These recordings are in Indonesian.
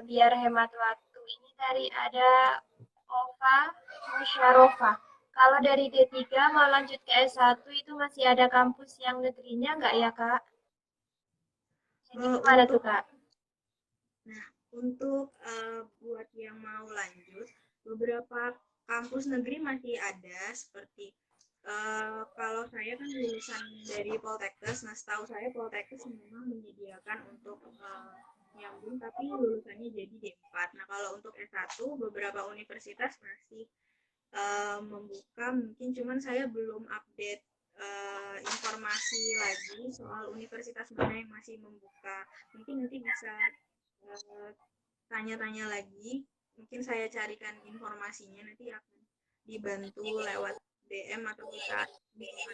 biar hemat waktu. Ini dari ada Ova Musyarofa. Kalau dari D3 mau lanjut ke S1 itu masih ada kampus yang negerinya nggak ya, Kak? Jadi gimana tuh, Untuk Kak? Nah, untuk buat yang mau lanjut, beberapa kampus negeri masih ada seperti kalau saya kan lulusan dari Poltekkes. Nah, setahu saya Poltekkes memang menyediakan untuk nyambung, tapi lulusannya jadi D4. Nah, kalau untuk S1 beberapa universitas masih membuka, mungkin cuman saya belum update informasi lagi soal universitas mana yang masih membuka. Mungkin nanti bisa tanya-tanya lagi, mungkin saya carikan informasinya, nanti akan dibantu lewat DM atau bisa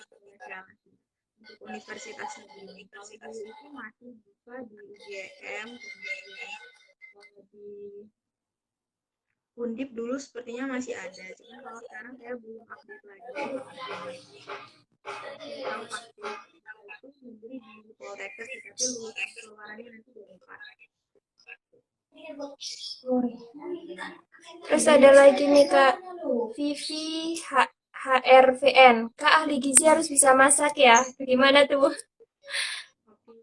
komunikasi untuk universitas negeri. Kalau dulu itu masih buka di UGM, kemudian di Undip dulu sepertinya masih ada, cuman kalau sekarang saya belum update lagi. Saya tahu pasti itu negeri di Poltekkes, tapi lulusan keluarannya nanti D4. Terus ada lagi nih, Kak. Vivi HRVN. Kak, ahli gizi harus bisa masak ya. Gimana tuh? Oke.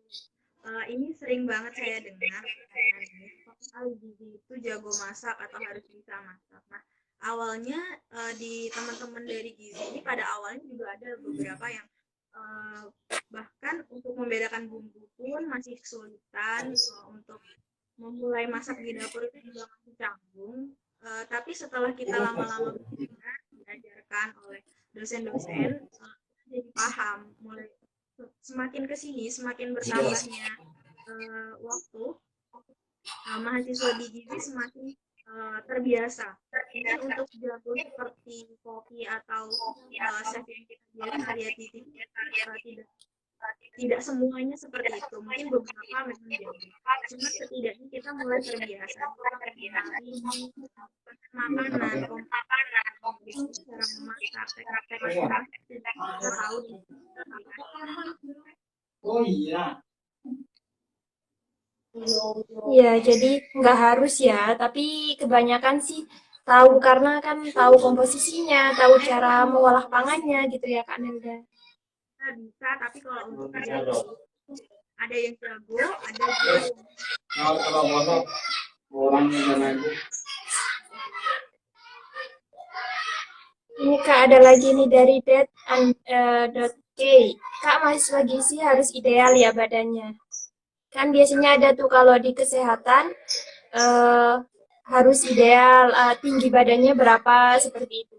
Ini sering banget saya dengar pertanyaan ini, apakah ahli gizi itu jago masak atau harus bisa masak? Nah, awalnya di teman-teman dari gizi ini pada awalnya juga ada beberapa yang uh, bahkan untuk membedakan bumbu pun masih kesulitan, untuk memulai masak di dapur itu juga masih canggung. Tapi setelah kita lama-lama belajar, diajarkan oleh dosen-dosen, jadi paham. Mulai semakin ke sini, semakin bertambahnya waktu, mahasiswa di gizi semakin terbiasa. Mungkin untuk jago seperti koki atau chef yang kita biasa lihat di TV, tidak tidak semuanya seperti itu. Mungkin beberapa memang jago. Cuma setidaknya kita mulai terbiasa. Kita mengenali makanan, cara memasak, teknik-teknik masak, kita tahu di Iya, jadi nggak harus ya, tapi kebanyakan sih tahu karena kan tahu komposisinya, tahu cara mengolah pangannya gitu ya, Kak Nelda. kita bisa, tapi kalau untuk jago, ada yang jago, ada juga yang Ini Kak ada lagi nih dari K. Kak, mahasiswa gizi harus ideal ya badannya. Kan biasanya ada tuh kalau di kesehatan eh, harus ideal, tinggi badannya berapa seperti itu.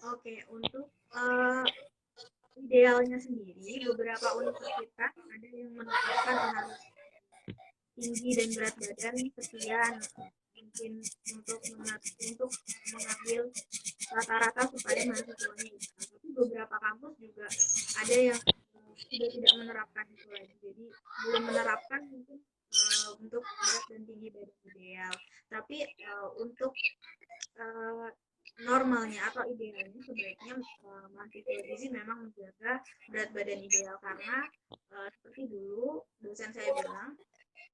oke. Untuk idealnya sendiri, beberapa universitas ada yang menetapkan harus tinggi dan berat badan sekian, mungkin untuk mengambil rata-rata supaya mahasiswanya ideal. Tapi beberapa kampus juga ada yang sudah tidak menerapkan itu lagi. Jadi belum menerapkan mungkin untuk berat dan tinggi badan ideal. Tapi untuk uh, normalnya atau idealnya sebaiknya mahasiswa gizi memang menjaga berat badan ideal, karena seperti dulu dosen saya bilang,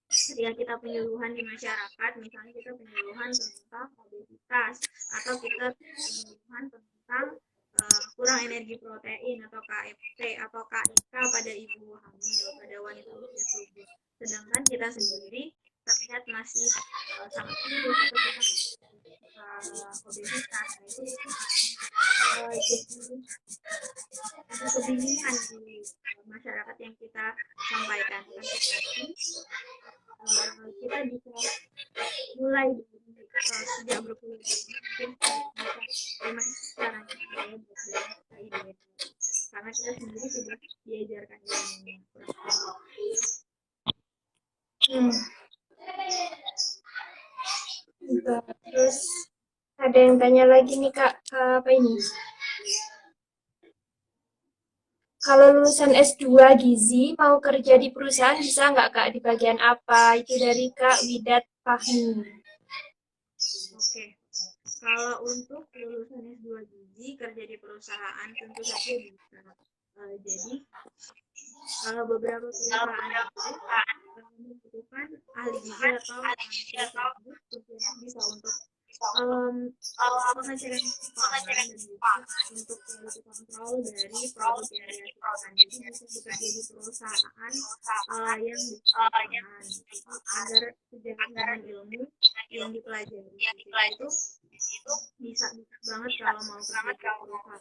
ketika kita penyuluhan di masyarakat, misalnya kita penyuluhan tentang obesitas atau kita penyuluhan tentang kurang energi protein atau KFT atau KIK pada ibu hamil, pada wanita usia subur. Sedangkan kita sendiri terlihat masih sangat kurus atau kita obesitas. Nah, itu jadi ada kebingungan di masyarakat yang kita sampaikan. Tapi kita bisa mulai dari sejak berkuliah, mungkin bisa gimana caranya supaya berat badan kita ideal, karena kita sendiri sudah diajarkan ilmunya. Hmm. Terus ada yang tanya lagi nih Kak, apa ini? Kalau lulusan S2 Gizi mau kerja di perusahaan bisa nggak Kak di bagian apa? Itu dari Kak Widat Fahmi. Oke, kalau untuk lulusan S2 Gizi kerja di perusahaan tentu saja bisa. Jadi beberapa perusahaan itu membutuhkan ahli gizi atau nutrisionis tujuannya bisa untuk pengecekan pangan dan juga untuk quality control dari produk yang dihasilkan. Jadi bisa bekerja di perusahaan yang di pangan. Jadi agar sejalan dengan ilmu yang dipelajari. Jadi itu bisa banget kalau mau kerja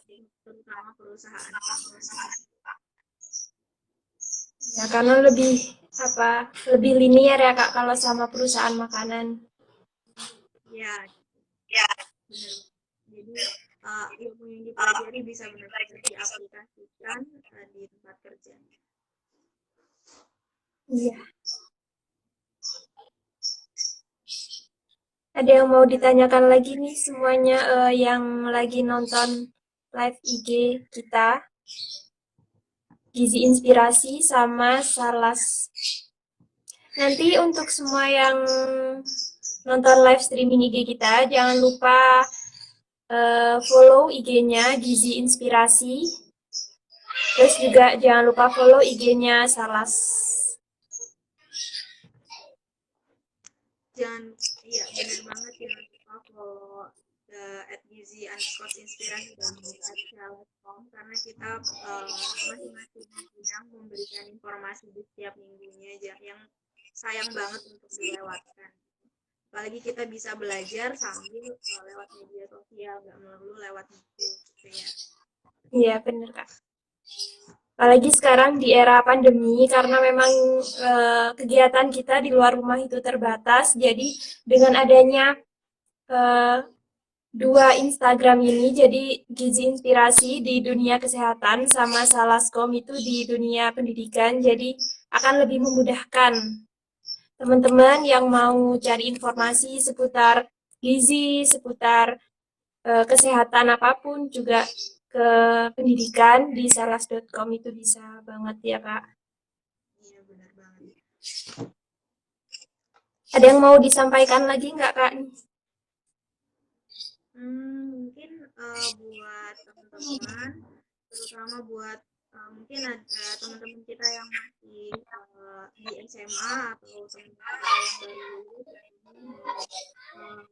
di perusahaan, terutama perusahaan pangan. Ya, karena lebih linear ya Kak kalau sama perusahaan makanan. Ya, benar. Jadi ilmu yang dipelajari bisa benar-benar diaplikasikan di tempat kerja. Iya. Ada yang mau ditanyakan lagi nih semuanya yang lagi nonton live IG kita, Gizi Inspirasi sama Salas. Nanti untuk semua yang nonton live streaming IG kita, jangan lupa follow IG-nya Gizi Inspirasi. Terus juga jangan lupa follow IG-nya Salas. Iya benar banget, jangan lupa follow @gizi_inspirasi dan @salas.com karena kita masing-masing bidang memberikan informasi di setiap minggunya yang sayang banget untuk dilewatkan. Apalagi kita bisa belajar sambil lewat media sosial, nggak melulu lewat buku gitu ya. Iya benar Kak. Apalagi sekarang di era pandemi karena memang kegiatan kita di luar rumah itu terbatas. Jadi dengan adanya dua Instagram ini, jadi Gizi Inspirasi di dunia kesehatan sama Salaskom itu di dunia pendidikan. Jadi akan lebih memudahkan teman-teman yang mau cari informasi seputar gizi, seputar kesehatan apapun juga ke pendidikan di salas.com itu bisa banget ya Kak. Iya benar banget. Ada yang mau disampaikan lagi nggak Kak? Mungkin buat teman-teman, terutama buat mungkin ada teman-teman kita yang masih di SMA atau teman-teman kita yang baru lulus mau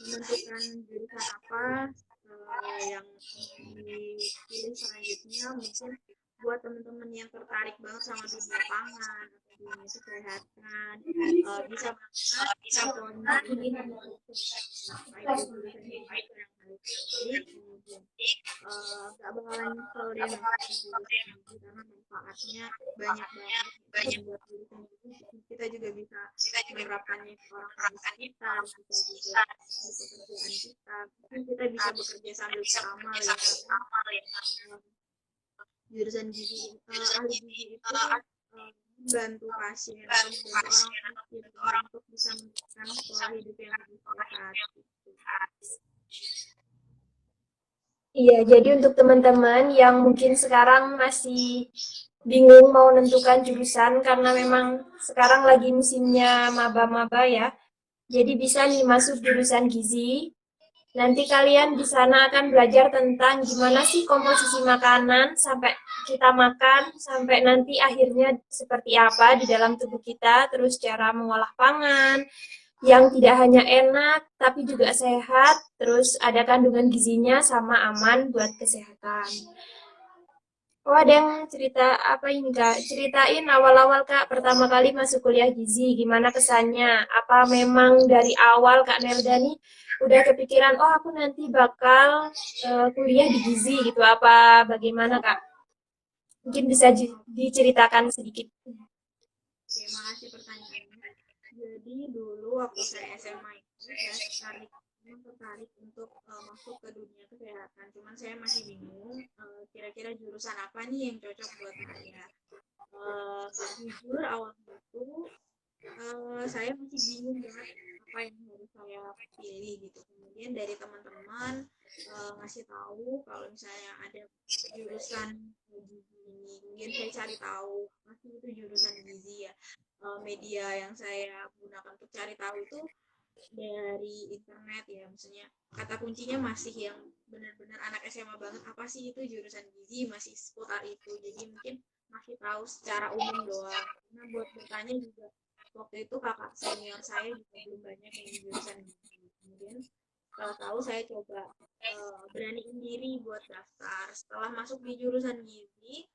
menentukan jurusan apa yang dipilih selanjutnya. Mungkin buat teman-teman yang tertarik banget sama dunia pangan atau dunia kesehatan bisa banget infonya ini itu jurusan gizi itu yang paling baik, kemudian gak bakalan nyesel deh masuk jurusan gizi karena manfaatnya banyak banget buat jurusan gizi. Kita juga bisa menerapkannya ke orang sekitar, kita juga di pekerjaan kita, mungkin kita bisa bekerja sambil beramal ya karena jurusan gizi ahli gizi itu membantu pasien atau membantu orang untuk bisa memberikan pola hidup yang lebih sehat. Iya, jadi untuk teman-teman yang mungkin sekarang masih bingung mau menentukan jurusan karena memang sekarang lagi musimnya maba-maba ya. Jadi bisa nih masuk jurusan gizi. Nanti kalian di sana akan belajar tentang gimana sih komposisi makanan sampai kita makan, sampai nanti akhirnya seperti apa di dalam tubuh kita, terus cara mengolah pangan, yang tidak hanya enak, tapi juga sehat, terus ada kandungan gizinya sama aman buat kesehatan. Oh, ada yang cerita apa ini Kak? Ceritain awal-awal Kak pertama kali masuk kuliah gizi, gimana kesannya? Apa memang dari awal Kak Nelda nih udah kepikiran, oh aku nanti bakal kuliah di gizi gitu, apa bagaimana Kak? Mungkin bisa diceritakan sedikit. Oke, makasih pertanyaannya. Jadi dulu waktu saya SMA itu saya tertarik untuk masuk ke dunia kesehatan. Cuman saya masih bingung kira-kira jurusan apa nih yang cocok buat saya. Jujur awalnya itu saya masih bingung banget apa yang harus saya pilih gitu. Kemudian dari teman-teman ngasih tahu kalau misalnya ada jurusan gizi ini, kemudian saya cari tahu masih itu jurusan gizi ya. Media yang saya gunakan untuk cari tahu itu dari internet ya, maksudnya kata kuncinya masih yang benar-benar anak SMA banget, apa sih itu jurusan gizi, masih seputar itu. Jadi mungkin ngasih tahu secara umum doang. Nah, buat bertanya juga waktu itu kakak senior saya juga belum banyak yang di jurusan gizi. Kemudian setelah tahu saya coba beraniin diri buat daftar. Setelah masuk di jurusan gizi,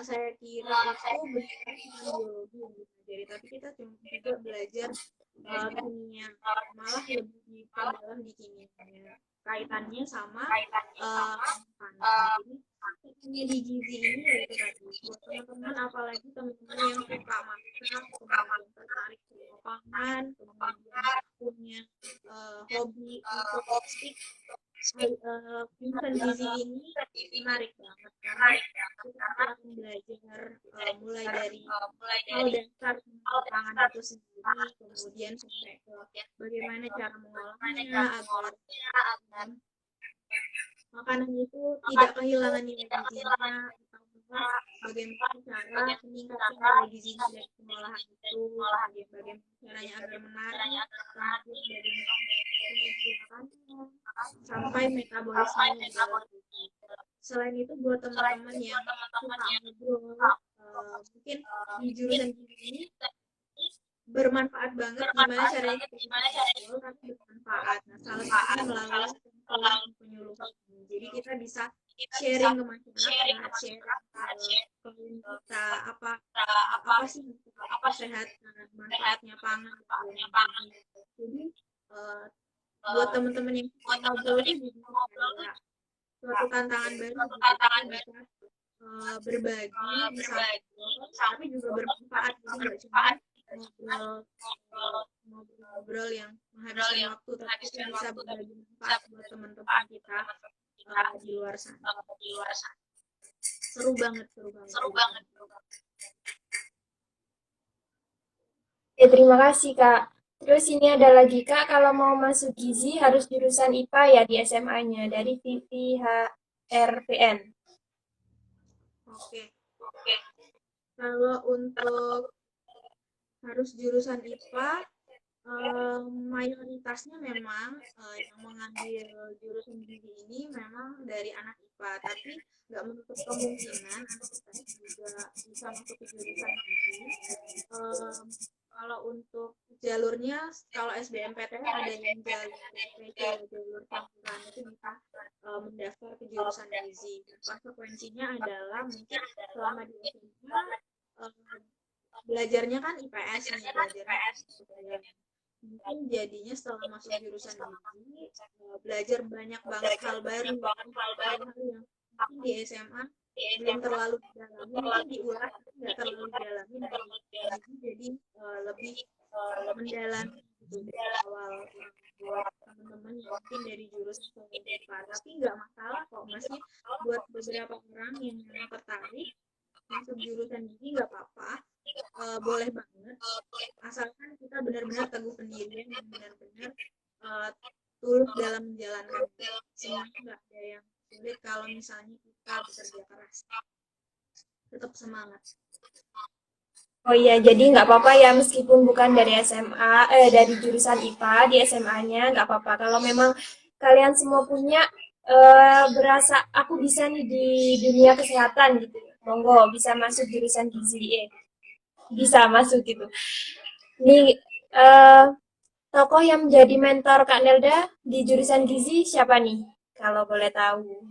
saya kira itu benar cuma biologi yang dipelajari, tapi kita juga belajar kimia, malah lebih diperdalam di kimianya. Kaitannya sama makanan. Jadi kimia di gizi ini yaitu tadi buat teman-teman, apalagi teman-teman yang suka masak, kemudian tertarik ke lapangan, kemudian punya hobi untuk stick jurusan gizi ini menarik banget karena kita akan belajar mulai dari hal dasar pangan itu sendiri, kemudian sampai ke bagaimana cara mengolahnya agar makanan itu tidak kehilangan nilai gizinya, atau bagaimana cara meningkatkan nilai gizinya dari pengolahan itu, kemudian bagaimana caranya agar menarik, kemudian bagaimana menggunakannya sampai metabolisme dalam tubuh. Selain itu buat teman-teman yang suka ngobrol, mungkin di jurusan ini bermanfaat banget gimana caranya kita bisa ngobrol tapi bermanfaat. Nah, salah satunya melalui penyuluhan ini. Jadi kita bisa sharing ke masyarakat, sharing ke klien kita apa sih kesehatan, manfaatnya pangan dan jadi buat teman-teman yang suka ngobrol itu jadi ada suatu tantangan baru gitu. Kita bisa berbagi, bisa ngobrol, tapi juga bermanfaat. Jadi nggak cuma ngobrol yang menghabiskan waktu, tapi kita bisa berbagi manfaat buat teman-teman kita di luar sana. Seru banget. Ya, terima kasih, Kak. Terus ini ada lagi, Kak, kalau mau masuk gizi harus jurusan IPA ya di SMA-nya, dari Vivi HRPN. Oke. Kalau untuk harus jurusan IPA, mayoritasnya memang yang mengambil jurusan gizi ini memang dari anak IPA, tapi nggak menutup kemungkinan anak IPS juga bisa masuk ke jurusan gizi. Kalau untuk jalurnya, kalau SBMPTN ada yang jalur spesial, jalur campuran itu bisa mendaftar ke jurusan gizi. Konsekuensinya adalah mungkin selama di SMA belajarnya kan IPS nih, belajarnya mungkin jadinya setelah masuk jurusan gizi belajar banyak banget hal baru, hal-hal yang mungkin di SMA belum terlalu didalami, mungkin diulas tapi nggak terlalu didalami jadi lebih mendalam gitu dari awal buat teman-teman yang mungkin dari jurusan IPA. Tapi nggak masalah kok, masih buat beberapa orang yang memang tertarik masuk jurusan gizi nggak apa-apa, boleh banget, asalkan kita benar-benar teguh pendirian dan benar-benar tulus dalam menjalankan. Semuanya nggak ada yang sulit kalau misalnya kita bekerja keras, tetap semangat. Oh iya, jadi nggak apa-apa ya meskipun bukan dari SMA, dari jurusan IPA di SMA-nya nggak apa-apa. Kalau memang kalian semua punya berasa aku bisa nih di dunia kesehatan gitu, monggo bisa masuk jurusan gizi, bisa masuk gitu. Nih tokoh yang menjadi mentor Kak Nelda di jurusan gizi siapa nih? Kalau boleh tahu.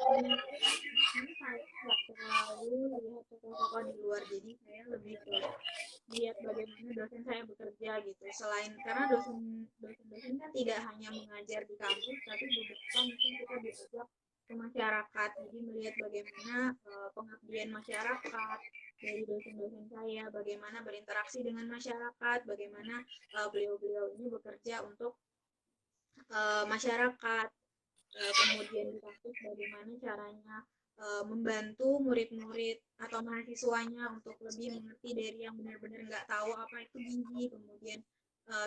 Ini saya nggak terlalu lihat tokoh-tokoh di luar, jadi saya lebih ke lihat bagaimana dosen saya bekerja gitu. Selain karena dosen kan tidak hanya mengajar di kampus, tapi beberapa mungkin kita diajak ke masyarakat. Jadi melihat bagaimana pengabdian masyarakat dari dosen-dosen saya, bagaimana berinteraksi dengan masyarakat, bagaimana beliau-beliau ini bekerja untuk masyarakat. Kemudian di kampus bagaimana caranya membantu murid-murid atau mahasiswanya untuk lebih mengerti dari yang benar-benar nggak tahu apa itu gizi, kemudian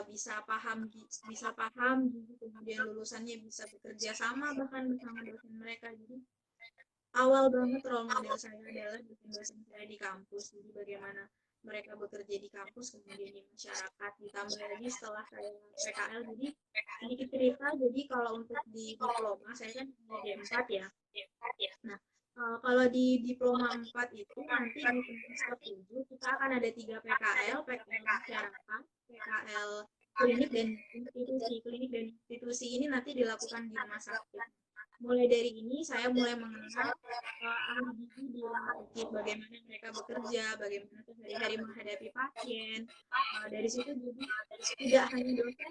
bisa paham gizi, kemudian lulusannya bisa bekerja sama bahkan bersama dosen mereka. Jadi awal banget role model saya adalah dosen-dosen saya di kampus. Jadi bagaimana mereka bekerja di kampus, kemudian di masyarakat, ditambah lagi setelah saya PKL. Jadi sedikit cerita, jadi kalau untuk di diploma saya kan D4 ya, Nah, kalau di diploma 4 itu nanti di semester 7 kita akan ada 3 PKL, PKL masyarakat, PKL klinik dan institusi. Klinik dan institusi ini nanti dilakukan di rumah sakit. Mulai dari ini saya mulai mengenal ahli gizi di rumah sakit, bagaimana mereka bekerja, bagaimana sehari-hari menghadapi pasien. Dari situ jadi tidak hanya dosen,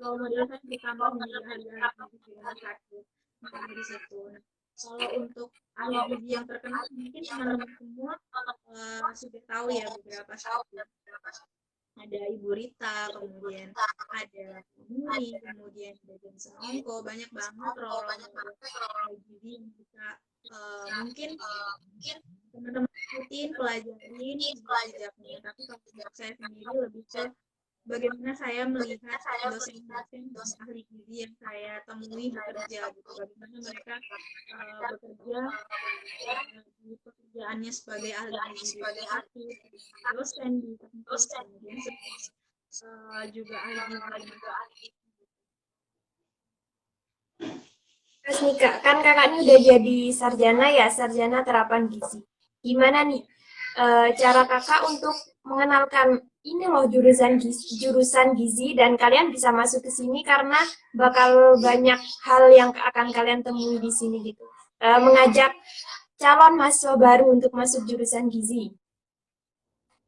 kalau model saya ditambah menjadi ahli-ahli gizi di rumah sakit. Nah, dari situ. Nah, kalau untuk ahli gizi yang terkenal, mungkin teman-teman semua sudah tahu ya beberapa seperti ada Ibu Rita, kemudian ada Muri, kemudian ada Jensen Ongko, banyak banget role-role gizi yang bisa mungkin teman-teman ikutin, pelajarin jejaknya. Tapi kalau untuk saya sendiri lebih ke bagaimana saya melihat dosen-dosen dan ahli gizi yang saya temui bekerja gitu, bagaimana mereka bekerja di pekerjaannya sebagai ahli gizi di rumah sakit, dosen di kampus, kemudian juga ahli gizi di rumah. Terus nih Kak, kan Kakak ini udah jadi sarjana ya, sarjana terapan gizi. Gimana nih cara Kakak untuk mengenalkan ini loh jurusan gizi dan kalian bisa masuk ke sini karena bakal banyak hal yang akan kalian temui di sini gitu. Mengajak calon mahasiswa baru untuk masuk jurusan gizi.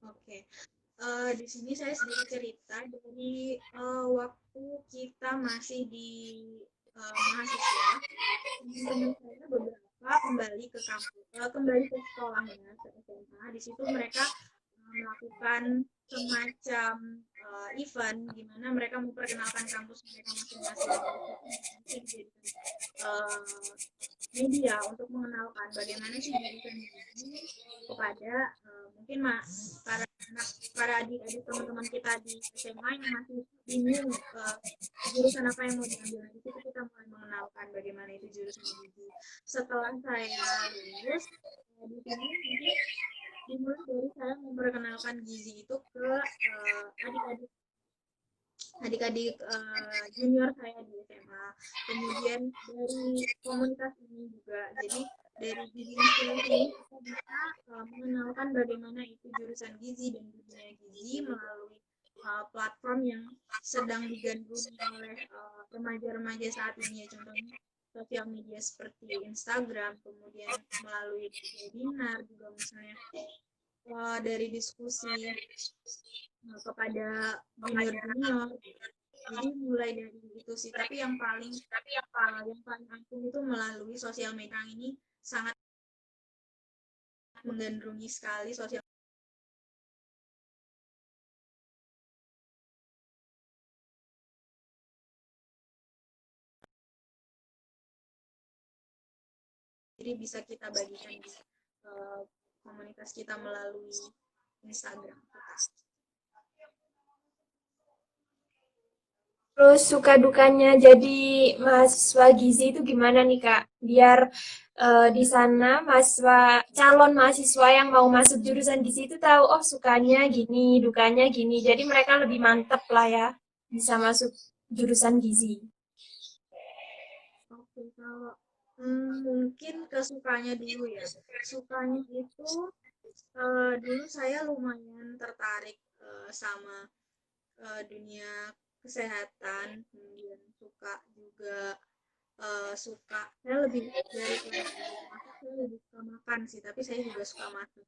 Oke. Di sini saya sedikit cerita dari waktu kita masih di mahasiswa, teman-teman saya beberapa kembali ke kampus, kembali ke sekolahnya, ke SMA. Di situ mereka melakukan semacam event di mana mereka memperkenalkan kampus mereka masing-masing. Jadi dijadikan media untuk mengenalkan bagaimana sih jurusan ini kepada mungkin para adik-adik teman-teman kita di SMA yang masih bingung jurusan apa yang mau diambil. Di situ kita mulai mengenalkan bagaimana itu jurusan gizi. Setelah saya lulus di sini mungkin dimulai dari saya memperkenalkan gizi itu ke adik-adik junior saya di SMA. Kemudian dari komunitas ini juga, jadi dari gizi inspirasi ini kita bisa mengenalkan bagaimana itu jurusan gizi dan dunia gizi melalui platform yang sedang digandrungi oleh remaja-remaja saat ini ya, contohnya sosial media seperti Instagram, kemudian melalui webinar juga misalnya dari diskusi kepada junior-junior. Jadi mulai dari itu sih, tapi yang paling aktif itu melalui sosial media ini sangat menggandrungi sekali sosial. Jadi bisa kita bagikan di komunitas kita melalui Instagram. Terus suka dukanya jadi mahasiswa gizi itu gimana nih Kak? Biar di sana calon mahasiswa yang mau masuk jurusan gizi itu tahu oh sukanya gini, dukanya gini. Jadi mereka lebih mantep lah ya bisa masuk jurusan gizi. Oke, kalau mungkin kesukanya dulu ya. Sukanya itu dulu saya lumayan tertarik sama dunia kesehatan, kemudian suka juga suka saya lebih dari masak, saya lebih suka makan sih, tapi saya juga suka masak.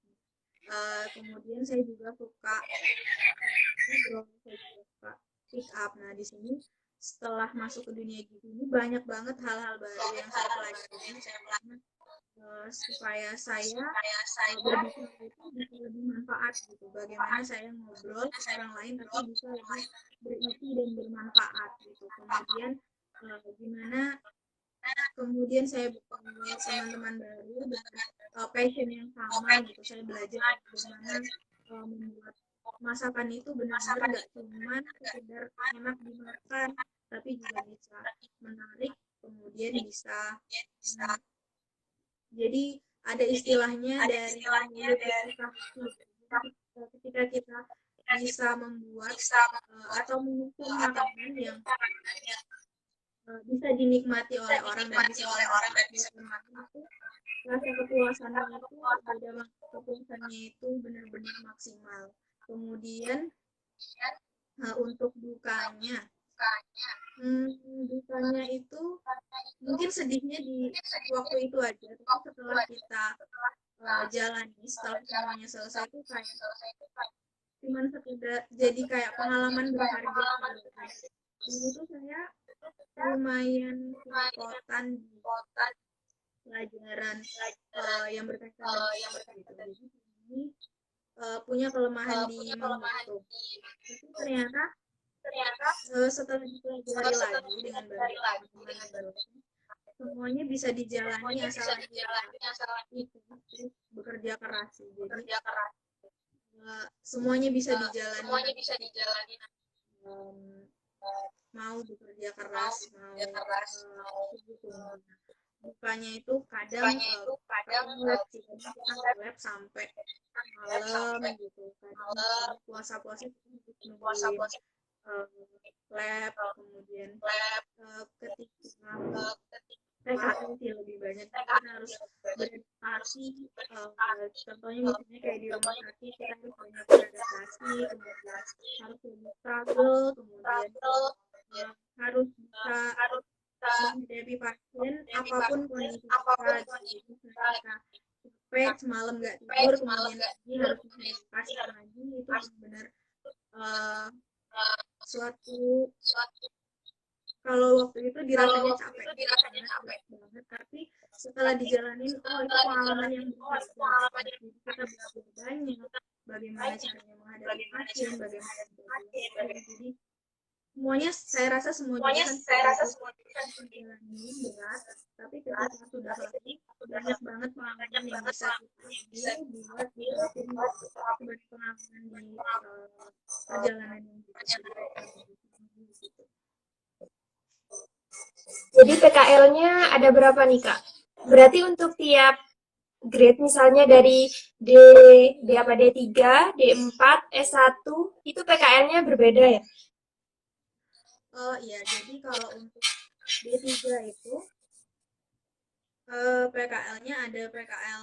Kemudian saya juga suka ngobrol, saya juga suka pick up. Nah, di sini setelah masuk ke dunia gizi ini banyak banget hal-hal baru yang saya pelajari supaya saya berbicara itu bisa lebih manfaat gitu. Bagaimana saya ngobrol ke orang lain tapi bisa lebih berisi dan bermanfaat gitu. Kemudian gimana kemudian saya bertemu teman-teman baru dengan passion yang sama gitu. Saya belajar bagaimana membuat masakan itu benar-benar nggak cuma sekedar enak dimakan, tapi juga bisa menarik, kemudian bisa jadi ada istilahnya dari mulut ke kaki. Ketika kita bisa membuat atau menyusun makanan yang bisa dinikmati oleh orang dan bisa itu rasa kepuasannya itu beda banget, kepuasannya itu benar-benar maksimal. Kemudian untuk dukanya, dukanya itu mungkin sedihnya di waktu itu aja, tapi setelah kita jalani, setelah semuanya selesai itu kayak cuman sekedar jadi kayak pengalaman berharga. Dulu tuh saya lumayan kerepotan di pelajaran yang berkaitan gitu. Jadi ini punya kelemahan di menghitung. Tapi ternyata setelah dipelajari lagi dengan banyak teman-teman dosen, semuanya bisa dijalani asal kita terus bekerja keras sih. Jadi semuanya bisa dijalani. Mau bekerja keras, mau bukannya itu kadang lab sih, kita lab sampai malam gitu, kadang puasa-puasa nungguin lab, kemudian ketika PKL sih lebih banyak kita harus beradaptasi, contohnya misalnya kayak di rumah sakit kita harus banyak beradaptasi, kemudian harus lebih struggle, kemudian harus bisa menghadapi pasien apapun kondisi kita, jadi ketika capek semalam nggak tidur kemudian lagi harus menghadapi pasien lagi, itu benar-benar suatu kalau waktu itu dirasanya capek banget, tapi setelah dijalanin itu pengalaman yang berharga. Jadi kita belajar banyak bagaimana caranya menghadapi pasien, bagaimana jadi semuanya saya rasa semua jurusan menjalani berat, tapi ketika sudah latih banyak banget pengalaman yang bisa kita ambil buat diterapin sebagai pengalaman di perjalanan yang gitu. Jadi PKL-nya ada berapa nih, Kak? Berarti untuk tiap grade misalnya dari D apa D3, D4, S1 itu PKL-nya berbeda ya? Oh iya, jadi kalau untuk D3 itu PKL-nya ada PKL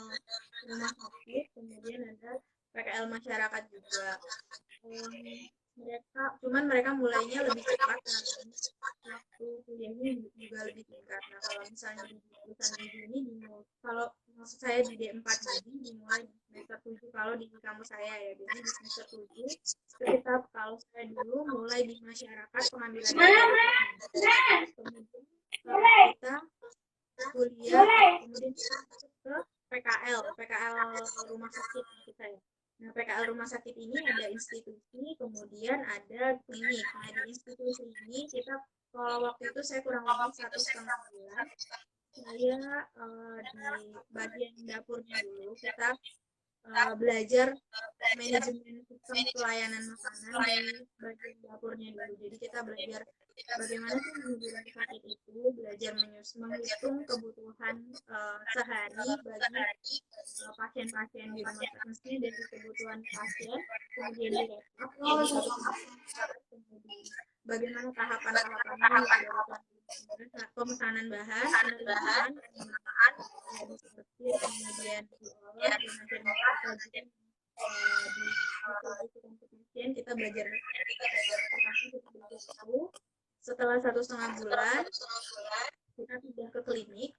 rumah sakit, kemudian ada PKL masyarakat juga. Mereka mulainya lebih cepat karena waktu kuliahnya juga lebih singkat. Nah kalau misalnya di jurusan ini kalau maksud saya di D4 ini dimulai di semester 7 kalau di kampus saya ya, jadi di semester 7 sekitar kalau saya dulu mulai di masyarakat pengambilan kemudian kita kuliah, kemudian ke PKL rumah sakit kita ya. Nah, PKL rumah sakit ini ada institusi, kemudian ada klinik. Nah, di institusi ini kita kalau waktu itu saya kurang lebih 1,5 bulan, saya di bagian dapurnya dulu, kita belajar manajemen sistem pelayanan makanan di bagian dapurnya dulu. Jadi kita belajar bagaimana sih manajemen sakit itu, belajar menghitung kebutuhan sehari bagi pasien-pasien di rumah sakit, dari kebutuhan pasien, kemudian direkap, kemudian bagaimana tahapan-tahapannya dari pemesanan bahan, penerimaan, kemudian diolah, kemudian di kita belajar setelah 1,5 bulan kita pindah ke klinik.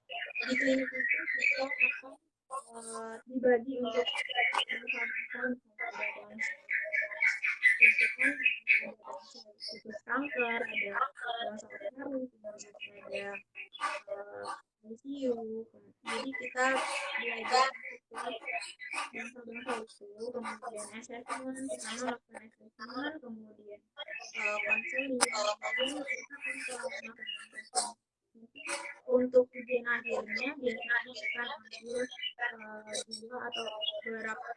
Di klinik itu kita akan dibagi untuk kanker, ada paru, ada ICU. Jadi kita belajar bangsa-bangsa itu, kemudian assessment, pertama lakukan assessment, kemudian konseling, kemudian untuk ujian akhirnya biasanya kita ambil 2 atau beberapa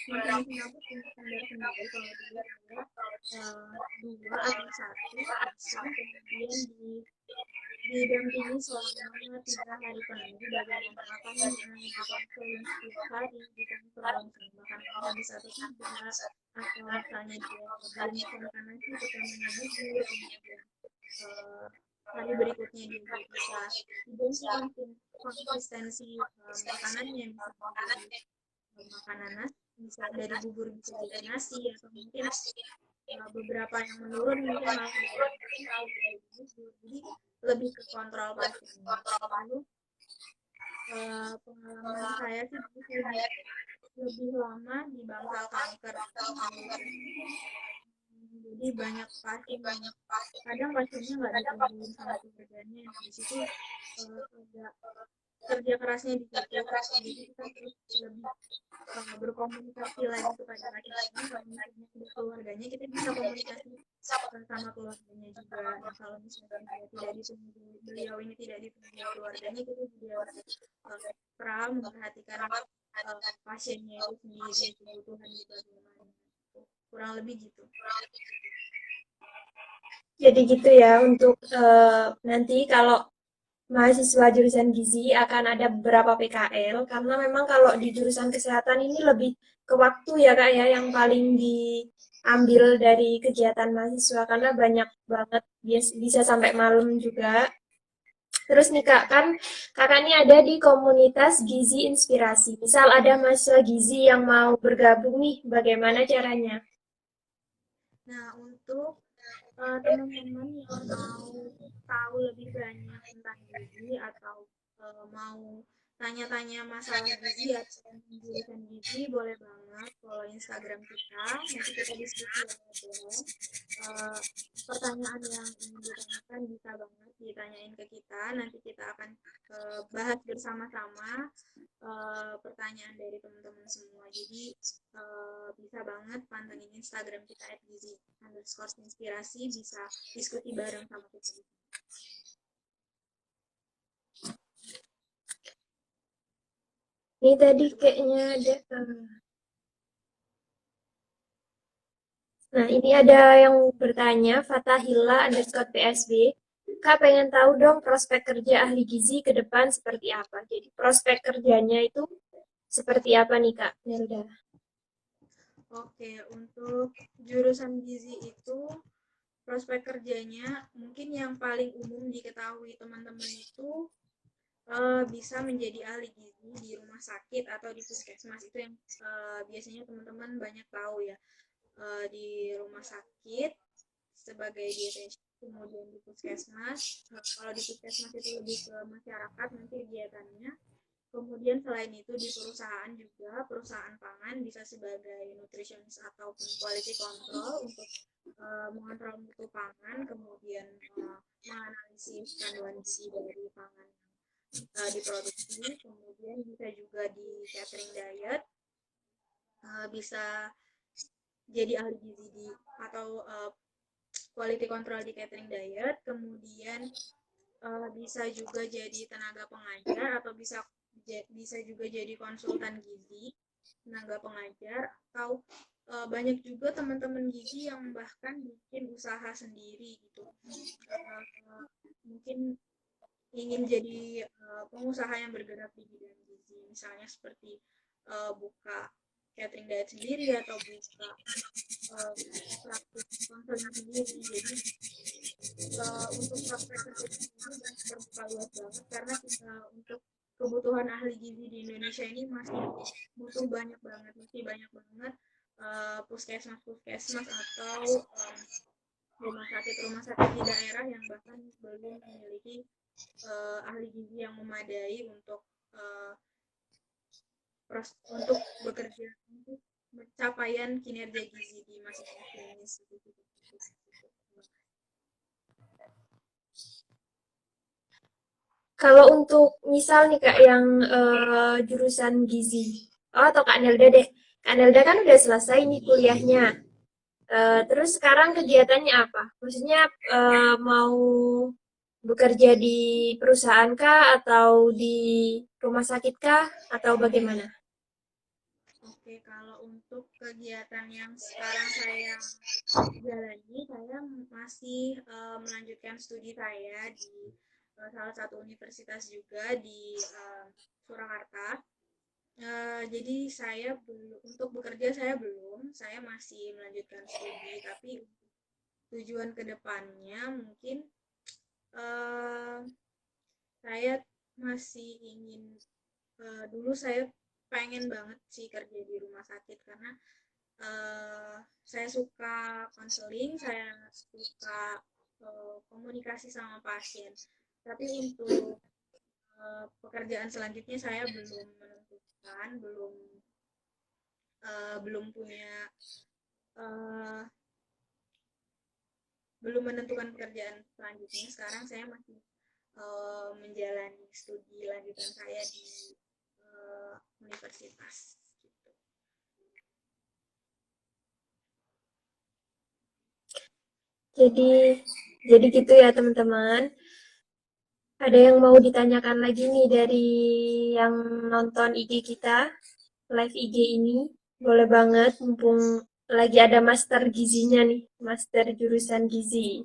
masing-masing kampus punya standar sendiri. Kalau dulu 2 atau 1 kemudian didampingi selama 3 hari penuh, bagaimana apanya konseling setiap hari di kantor, bahkan habis atau tidak, atau misalnya dia belum makan nasi kita menyambut, kemudian hari berikutnya dia bisa identik konsistensi makanannya, bisa menjadi makanan nasi, bisa dari bubur bisa jadi nasi, atau mungkin beberapa yang menurun mungkin malah jadi bubur. Jadi lebih ke kontrol pasiennya. Lalu pengalaman saya sih dulu saya lebih lama di bangsal kanker. Jadi banyak pasien yang kadang pasiennya nggak ditungguin sama keluarganya. Di situ ada kerja kerasnya di situ. Jadi kita harus lebih berkomunikasi lagi kepada pasiennya. Kalau misalnya ada keluarganya, kita bisa komunikasi sama keluarganya juga. Nah, kalau misalnya dia tidak ditunggu, beliau ini tidak ditunggu keluarganya, kita juga harus ekstra memperhatikan pasiennya itu sendiri, kebutuhannya bagaimana. Kurang lebih gitu. Jadi gitu ya untuk nanti kalau mahasiswa jurusan gizi akan ada beberapa PKL karena memang kalau di jurusan kesehatan ini lebih ke waktu ya Kak ya yang paling diambil dari kegiatan mahasiswa karena banyak banget bisa sampai malam juga. Terus nih Kak, kan Kakak ini ada di komunitas Gizi Inspirasi. Misal ada mahasiswa gizi yang mau bergabung nih, bagaimana caranya? Nah, untuk teman-teman yang mau tahu lebih banyak tentang gizi atau mau tanya-tanya masalah gizi atau tentang jurusan gizi, boleh banget follow Instagram kita. Nanti kita diskusi lewat DM. Eh, Pertanyaan yang ingin ditanyakan bisa banget ditanyain ke kita. Nanti kita akan bahas bersama-sama pertanyaan dari teman-teman semua. Jadi bisa banget pantengin Instagram kita @gizi_inspirasi, bisa diskusi bareng sama kita. Ini tadi kayaknya ada. Nah, ini ada yang bertanya, Fatahila underscore PSB. Kak pengen tahu dong prospek kerja ahli gizi ke depan seperti apa. Jadi prospek kerjanya itu seperti apa nih Kak Nelda? Oke, untuk jurusan gizi itu prospek kerjanya mungkin yang paling umum diketahui teman-teman itu bisa menjadi ahli gizi di rumah sakit atau di puskesmas. Itu yang biasanya teman-teman banyak tahu ya. Di rumah sakit sebagai dietitian, kemudian di puskesmas. Kalau di puskesmas itu lebih ke masyarakat nanti kegiatannya. Kemudian selain itu di perusahaan juga, perusahaan pangan bisa sebagai nutritionist ataupun quality control untuk mengontrol mutu pangan, kemudian menganalisis kandungan gizi dari pangan yang diproduksi. Kemudian bisa juga di catering diet, bisa jadi ahli gizi di atau quality control di catering diet. Kemudian bisa juga jadi tenaga pengajar atau bisa juga jadi konsultan gizi, tenaga pengajar, atau banyak juga teman-teman gizi yang bahkan bikin usaha sendiri gitu. Mungkin ingin jadi pengusaha yang bergerak di bidang gizi, misalnya seperti buka catering diet sendiri atau buka praktik konseling sendiri. Jadi untuk prospek kerja di sini terbuka luas banget karena untuk kebutuhan ahli gizi di Indonesia ini masih butuh banyak banget, puskesmas atau rumah sakit di daerah yang bahkan belum memiliki ahli gizi yang memadai untuk uh, bekerja untuk pencapaian kinerja gizi di masing-masing institusi. Kalau untuk misal nih Kak yang jurusan gizi, oh atau Kak Nelda deh. Kak Nelda kan udah selesai nih kuliahnya. Terus sekarang kegiatannya apa? Maksudnya mau bekerja di perusahaan kah atau di rumah sakit kah atau bagaimana? Oke, kalau untuk kegiatan yang sekarang saya jalani, saya masih melanjutkan studi saya di salah satu universitas juga di Surakarta. Jadi saya belum, untuk bekerja saya belum, saya masih melanjutkan studi, tapi tujuan kedepannya mungkin eh, saya masih ingin dulu saya pengen banget sih kerja di rumah sakit karena saya suka konseling, saya suka komunikasi sama pasien. Tapi untuk pekerjaan selanjutnya saya belum menentukan, belum punya eh, belum menentukan pekerjaan selanjutnya. Sekarang saya masih menjalani studi lanjutan saya di universitas. Gitu. Jadi gitu ya teman-teman. Ada yang mau ditanyakan lagi nih dari yang nonton IG kita, live IG ini? Boleh banget, mumpung lagi ada master gizinya nih, master jurusan gizi.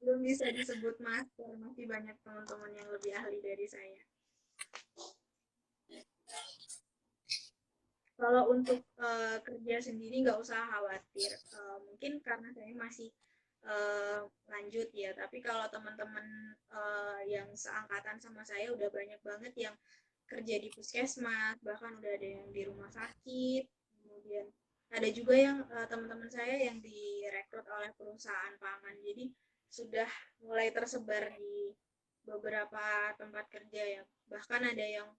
Belum bisa disebut master, masih banyak teman-teman yang lebih ahli dari saya. Kalau untuk kerja sendiri nggak usah khawatir. Mungkin karena saya masih lanjut ya. Tapi kalau teman-teman yang seangkatan sama saya udah banyak banget yang kerja di puskesmas, bahkan udah ada yang di rumah sakit. Kemudian ada juga yang teman-teman saya yang direkrut oleh perusahaan pangan. Jadi sudah mulai tersebar di beberapa tempat kerja ya. Bahkan ada yang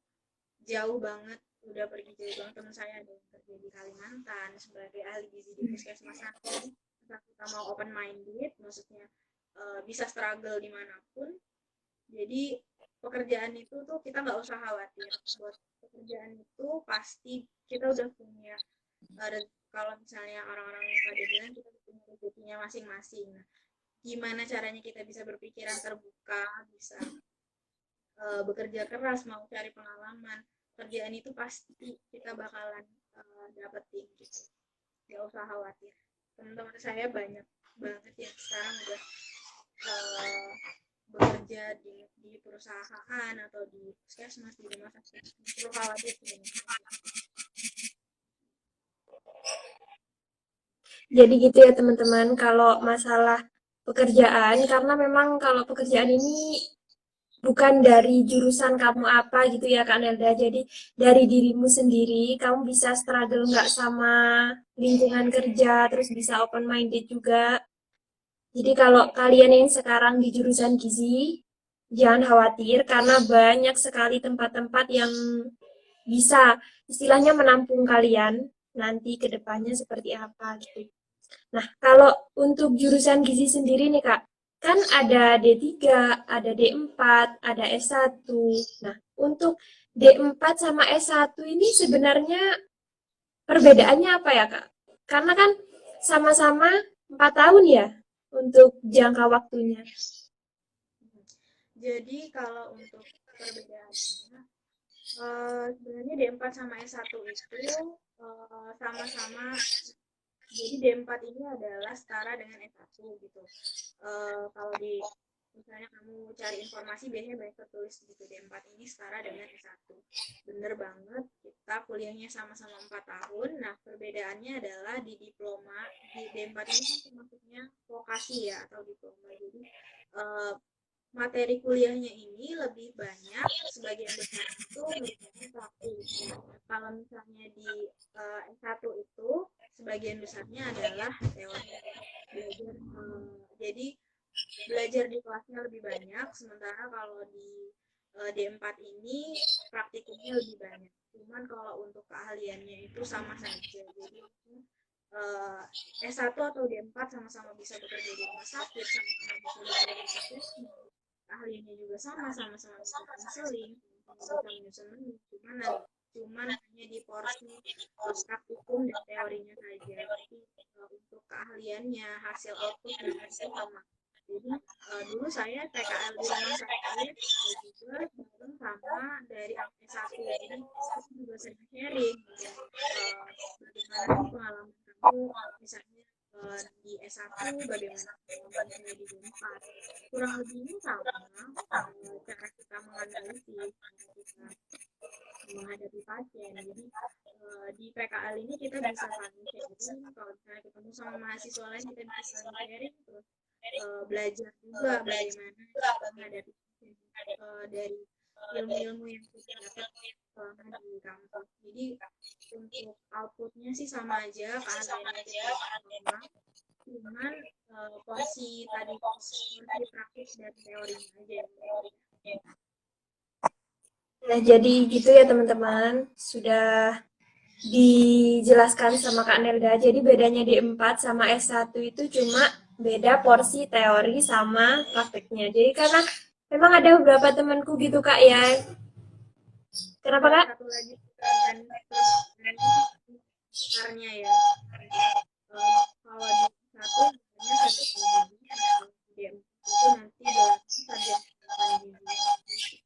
jauh banget, udah pergi jauh banget. Teman saya ada yang kerja di Kalimantan sebagai ahli gizi di puskesmas nanti. Kita mau open minded, maksudnya bisa struggle dimanapun. Jadi pekerjaan itu tuh kita nggak usah khawatir. Buat pekerjaan itu pasti kita udah punya, kalau misalnya orang-orang yang pada bilang kita punya rezekinya masing-masing. Nah, gimana caranya kita bisa berpikiran terbuka, bisa bekerja keras, mau cari pengalaman, kerjaan itu pasti kita bakalan dapetin gitu. Gak usah khawatir. Teman-teman saya banyak banget yang sekarang udah uh, bekerja di perusahaan atau di puskesmas, di rumah sakit. Gak perlu khawatir sebenarnya. Jadi gitu ya teman-teman, kalau masalah pekerjaan, karena memang kalau pekerjaan ini bukan dari jurusan kamu apa gitu ya Kak Nelda. Jadi dari dirimu sendiri, kamu bisa struggle nggak sama lingkungan kerja, terus bisa open minded juga. Jadi kalau kalian yang sekarang di jurusan gizi, jangan khawatir karena banyak sekali tempat-tempat yang bisa istilahnya menampung kalian nanti ke depannya seperti apa gitu. Nah, kalau untuk jurusan gizi sendiri nih Kak, kan ada D3, ada D4, ada S1. Nah, untuk D4 sama S1 ini sebenarnya perbedaannya apa ya Kak? Karena kan sama-sama 4 tahun ya untuk jangka waktunya. Jadi kalau untuk perbedaannya, sebenarnya D4 sama S1 itu sama-sama. Jadi D4 ini adalah setara dengan S1 gitu. Kalau di misalnya kamu cari informasi biasanya banyak tertulis gitu, D4 ini setara dengan S1. Bener banget, kita kuliahnya sama-sama 4 tahun. Nah, perbedaannya adalah di diploma. Di D4 ini kan termasuknya vokasi ya, atau diploma. Jadi eh, materi kuliahnya ini lebih banyak, sebagian besar itu merupakan praktik. Nah, kalau misalnya di S1 itu sebagian besarnya adalah teori, belajar. Jadi belajar di kelasnya lebih banyak, sementara kalau di D4 ini praktikumnya lebih banyak. Cuman kalau untuk keahliannya itu sama saja. Jadi S1 atau D4 sama-sama bisa bekerja di rumah sakit, sama-sama bisa bekerja di puskesmas, ahlinya juga sama-sama bisa konseling, bisa menyusun menu, cuman hanya di porsi praktikum dan teorinya saja. Tapi untuk keahliannya, hasil outputnya itu sama. Jadi dulu saya PKL di rumah sakit juga bareng sama dari S1. Jadi kita juga sering sharing gitu. Bagaimana sih pengalaman kamu misalnya di S1, bagaimana pengalaman saya di D4. Kurang lebihnya sama cara kita menganalisis, cara kita menghadapi pasien. Jadi di PKL ini kita bisa saling sharing. Kalau misalnya ketemu sama mahasiswa lain kita bisa saling sharing. Terus belajar juga bagaimana menghadapi dari ilmu-ilmu yang kita dapat selama di kampus. Jadi untuk outputnya sih sama aja, keahliannya kita sama, cuman porsi tadi porsi praktis dan teorinya aja yang beda. Nah, jadi gitu ya teman-teman. Sudah dijelaskan sama Kak Nelda. Jadi bedanya D4 sama S1 itu cuma beda porsi teori sama prakteknya. Jadi karena memang ada beberapa temanku gitu Kak ya. Kenapa Kak? Satu lagi dan sebenarnya ya. Kalau di satu biasanya satu gizi, itu nanti sarjana gizi.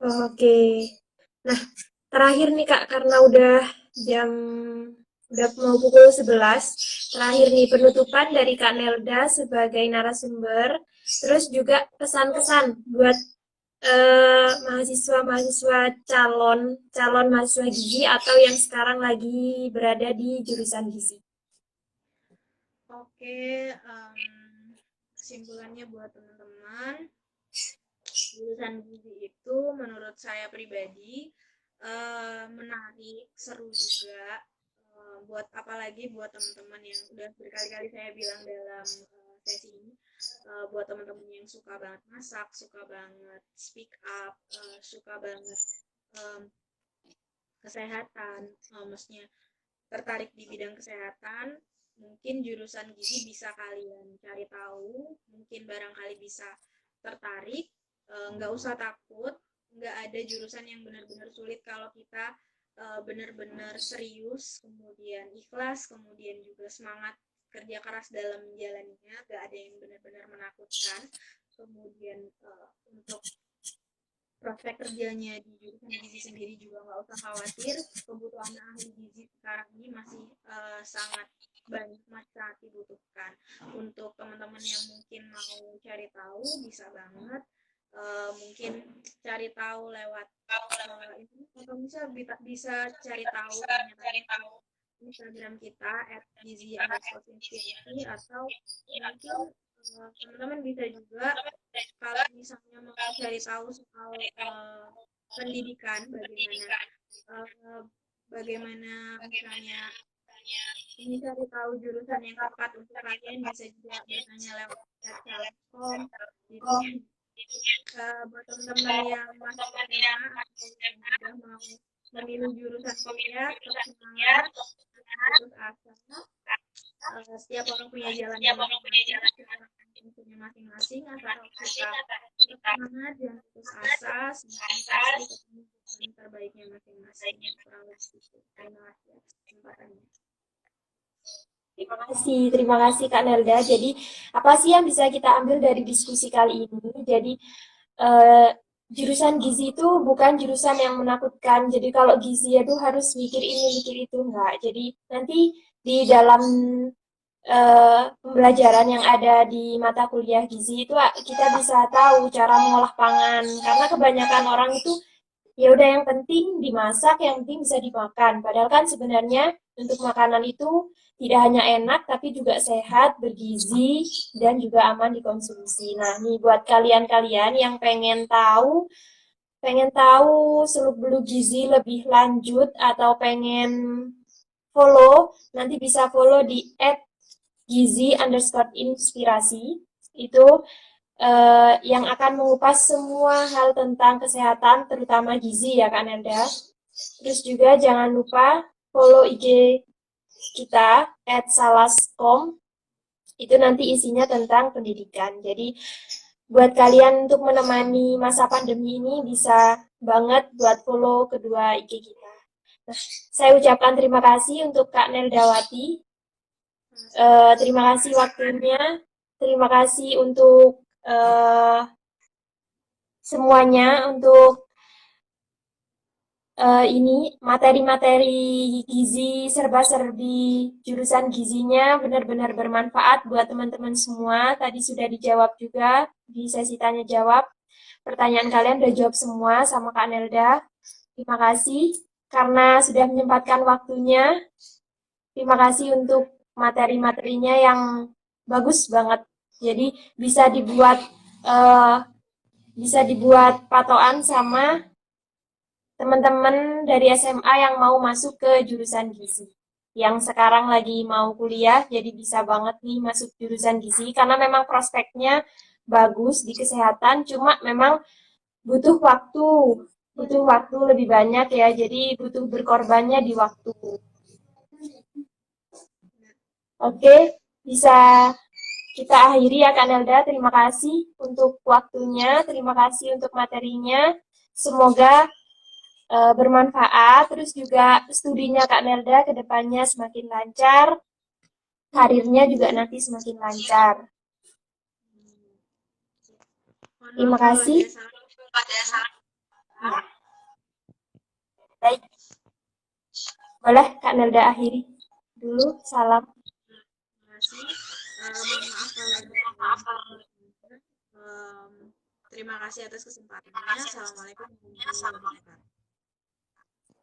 Oke. Nah, terakhir nih Kak, karena udah mau pukul 11, terakhir nih penutupan dari Kak Nelda sebagai narasumber, terus juga pesan-pesan buat mahasiswa-mahasiswa calon mahasiswa gizi atau yang sekarang lagi berada di jurusan gizi. Oke, kesimpulannya buat teman-teman, jurusan gizi itu menurut saya pribadi menarik, seru juga. Buat apalagi buat teman-teman yang udah berkali-kali saya bilang dalam sesi ini, buat teman-teman yang suka banget masak, suka banget speak up, suka banget kesehatan, maksudnya tertarik di bidang kesehatan, mungkin jurusan gizi bisa kalian cari tahu, mungkin barangkali bisa tertarik, nggak usah takut, nggak ada jurusan yang benar-benar sulit kalau kita benar-benar serius, kemudian ikhlas, kemudian juga semangat kerja keras dalam menjalaninya, nggak ada yang benar-benar menakutkan. Kemudian untuk prospek kerjanya di jurusan gizi sendiri juga nggak usah khawatir, kebutuhan ahli gizi sekarang ini masih sangat banyak, masih sangat dibutuhkan. Untuk teman-teman yang mungkin mau cari tahu bisa banget mungkin cari tahu lewat ini, atau bisa cari tahu tanya-tanya Instagram kita @gizi_inspirasi, atau mungkin teman-teman bisa juga kalau misalnya mau cari tahu soal pendidikan, bagaimana misalnya ini cari tahu jurusan yang tepat untuk kalian, bisa juga bertanya lewat @salescom. Jadi buat teman-teman yang masih SMA atau yang sudah mau memilih jurusan kuliah, tetap semangat, putus asa. Setiap orang punya jalannya masing-masing, punya masing-masing, asal kita tetap semangat, jangan putus asa, semoga pasti ketemu yang terbaiknya masing-masing. Kurang lebih itu. Terima kasih atas kesempatannya. Terima kasih Kak Nelda. Jadi apa sih yang bisa kita ambil dari diskusi kali ini? Jadi eh, jurusan gizi itu bukan jurusan yang menakutkan. Jadi kalau gizi itu harus mikir ini, mikir itu enggak. Jadi nanti di dalam pembelajaran yang ada di mata kuliah gizi itu kita bisa tahu cara mengolah pangan. Karena kebanyakan orang itu ya udah yang penting dimasak, yang penting bisa dimakan. Padahal kan sebenarnya untuk makanan itu tidak hanya enak tapi juga sehat, bergizi dan juga aman dikonsumsi. Nah, nih buat kalian-kalian yang pengen tahu seluk-beluk gizi lebih lanjut atau pengen follow, nanti bisa follow di @gizi_inspirasi. Itu yang akan mengupas semua hal tentang kesehatan, terutama gizi ya Kak Nelda. Terus juga jangan lupa follow IG kita @salascom. Itu nanti isinya tentang pendidikan. Jadi buat kalian untuk menemani masa pandemi ini bisa banget buat follow kedua IG kita. Nah, saya ucapkan terima kasih untuk Kak Neldawati. Terima kasih waktunya. Terima kasih untuk semuanya, untuk ini materi-materi gizi serba-serbi jurusan gizinya benar-benar bermanfaat buat teman-teman semua. Tadi sudah dijawab juga di sesi tanya jawab. Pertanyaan kalian udah jawab semua sama Kak Nelda. Terima kasih karena sudah menyempatkan waktunya. Terima kasih untuk materi-materinya yang bagus banget. Jadi bisa dibuat patokan sama teman-teman dari SMA yang mau masuk ke jurusan gizi. Yang sekarang lagi mau kuliah, jadi bisa banget nih masuk jurusan gizi karena memang prospeknya bagus di kesehatan, cuma memang butuh waktu, lebih banyak ya, jadi butuh berkorbannya di waktu. Oke, bisa kita akhiri ya Kak Nelda. Terima kasih untuk waktunya, terima kasih untuk materinya. Semoga bermanfaat, terus juga studinya Kak Nelda ke depannya semakin lancar, karirnya juga nanti semakin lancar. Terima kasih. Baik. Boleh Kak Nelda akhiri dulu. Salam. Terima kasih. Mohon maaf kalau ada terima kasih atas kesempatannya. Assalamualaikum warahmatullahi wabarakatuh.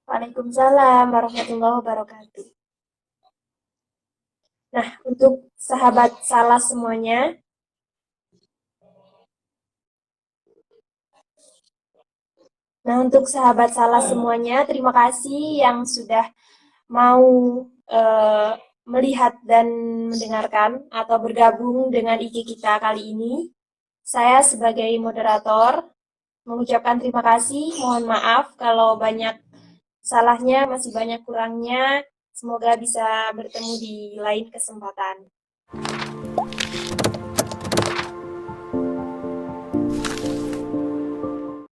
Waalaikumsalam warahmatullahi wabarakatuh. Nah, untuk sahabat salah semuanya, terima kasih yang sudah mau melihat dan mendengarkan atau bergabung dengan IG kita kali ini. Saya sebagai moderator mengucapkan terima kasih. Mohon maaf kalau banyak salahnya, masih banyak kurangnya. Semoga bisa bertemu di lain kesempatan.